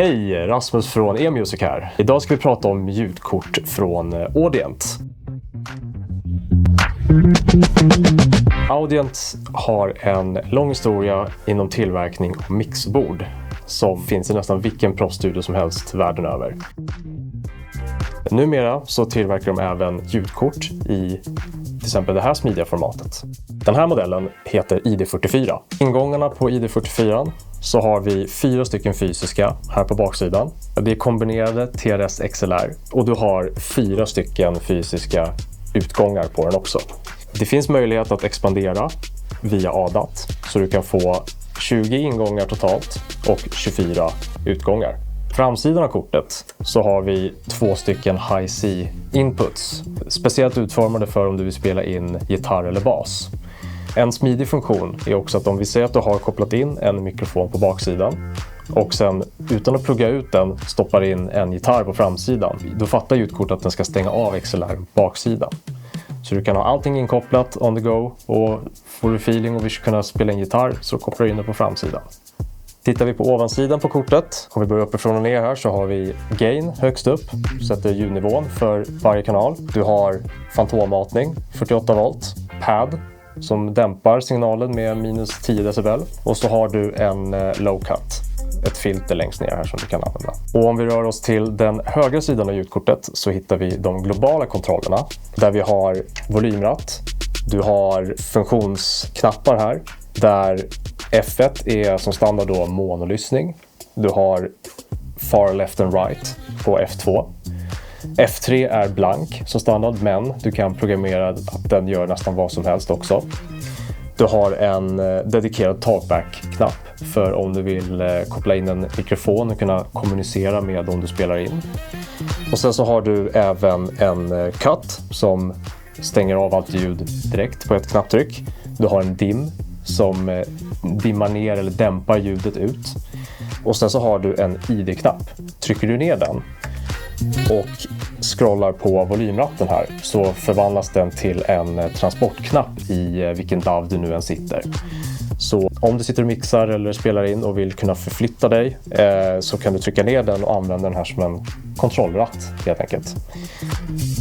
Hej, Rasmus från eMusic här. Idag ska vi prata om ljudkort från Audient. Audient har en lång historia inom tillverkning av mixbord som finns i nästan vilken proffsstudio som helst världen över. Numera så tillverkar de även ljudkort i till exempel det här smidiga formatet. Den här modellen heter ID44. Ingångarna på ID44 så har vi 4 stycken fysiska här på baksidan. Det är kombinerade TRS XLR och du har 4 stycken fysiska utgångar på den också. Det finns möjlighet att expandera via ADAT så du kan få 20 ingångar totalt och 24 utgångar. Framsidan av kortet så har vi 2 stycken Hi-C inputs, speciellt utformade för om du vill spela in gitarr eller bas. En smidig funktion är också att om vi säger att du har kopplat in en mikrofon på baksidan och sen utan att plugga ut den stoppar in en gitarr på framsidan, då fattar ljudkortet att den ska stänga av XLR på baksidan. Så du kan ha allting inkopplat on the go och får du feeling och vill kunna spela in gitarr så kopplar du in det på framsidan. Tittar vi på ovansidan på kortet, om vi börjar uppifrån och ner här så har vi gain högst upp, sätter ljudnivån för varje kanal. Du har fantommatning, 48 volt, pad som dämpar signalen med minus 10 decibel och så har du en low cut, ett filter längst ner här som du kan använda. Och om vi rör oss till den högra sidan av ljudkortet så hittar vi de globala kontrollerna där vi har volymratt, du har funktionsknappar här där F1 är som standard då monolyssning. Du har far left and right på F2. F3 är blank som standard men du kan programmera att den gör nästan vad som helst också. Du har en dedikerad talkback-knapp för om du vill koppla in en mikrofon och kunna kommunicera med om du spelar in. Och sen så har du även en cut som stänger av allt ljud direkt på ett knapptryck. Du har en dim som dimmar ner eller dämpar ljudet ut. Och sen så har du en ID-knapp. Trycker du ner den och scrollar på volymratten här så förvandlas den till en transportknapp i vilken DAW du nu än sitter. Så om du sitter och mixar eller spelar in och vill kunna förflytta dig så kan du trycka ner den och använda den här som en kontrollratt helt enkelt.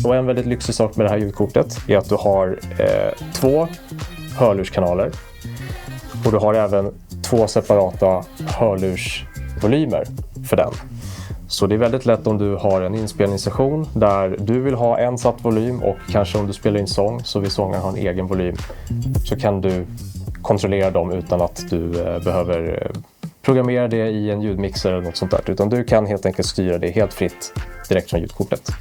Och en väldigt lyxig sak med det här ljudkortet är att du har 2 hörlurskanaler och du har även 2 separata hörlursvolymer för den. Så det är väldigt lätt om du har en inspelningssession där du vill ha en satt volym och kanske om du spelar in sång så vill sångaren ha en egen volym så kan du kontrollera dem utan att du behöver programmera det i en ljudmixer eller något sånt där utan du kan helt enkelt styra det helt fritt direkt från ljudkortet.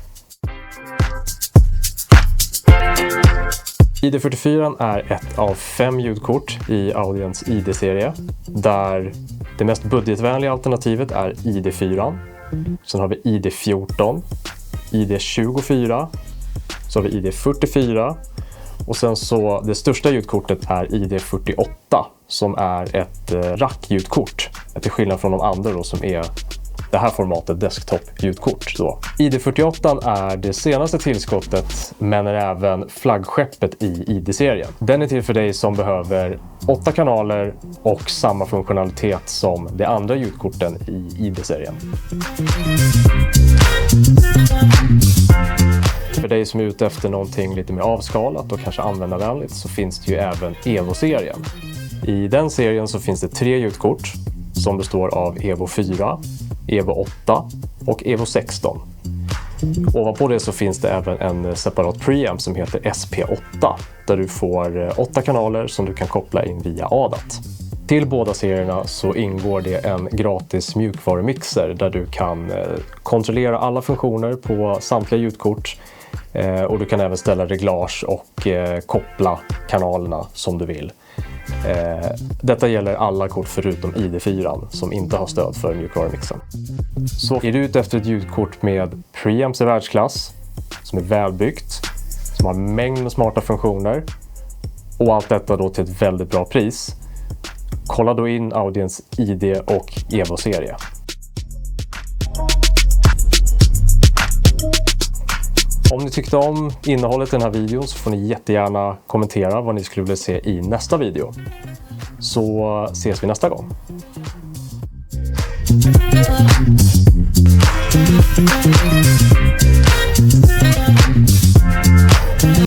ID44 är ett av 5 ljudkort i Audients ID-serie där det mest budgetvänliga alternativet är ID4. Sen har vi ID14, ID24, så har vi ID44 och sen så det största ljudkortet är ID48 som är ett rackljudkort till skillnad från de andra då, som är det här formatet desktop-ljudkort. ID48 är det senaste tillskottet men är även flaggskeppet i ID-serien. Den är till för dig som behöver 8 kanaler och samma funktionalitet som de andra ljudkorten i ID-serien. För dig som är ute efter någonting lite mer avskalat och kanske användarvänligt så finns det ju även Evo-serien. I den serien så finns det 3 ljudkort som består av Evo 4, Evo 8 och Evo 16. Ovanpå det så finns det även en separat preamp som heter SP8 där du får 8 kanaler som du kan koppla in via ADAT. Till båda serierna så ingår det en gratis mjukvarumixer där du kan kontrollera alla funktioner på samtliga ljudkort och du kan även ställa reglage och koppla kanalerna som du vill. Detta gäller alla kort förutom ID4 som inte har stöd för mjukvarumixen. Så är du ute efter ett ljudkort med preamps i världsklass som är välbyggt, som har en mängd med smarta funktioner och allt detta då till ett väldigt bra pris, kolla då in Audients ID och Evo-serie. Om ni tyckte om innehållet i den här videon så får ni jättegärna kommentera vad ni skulle vilja se i nästa video. Så ses vi nästa gång.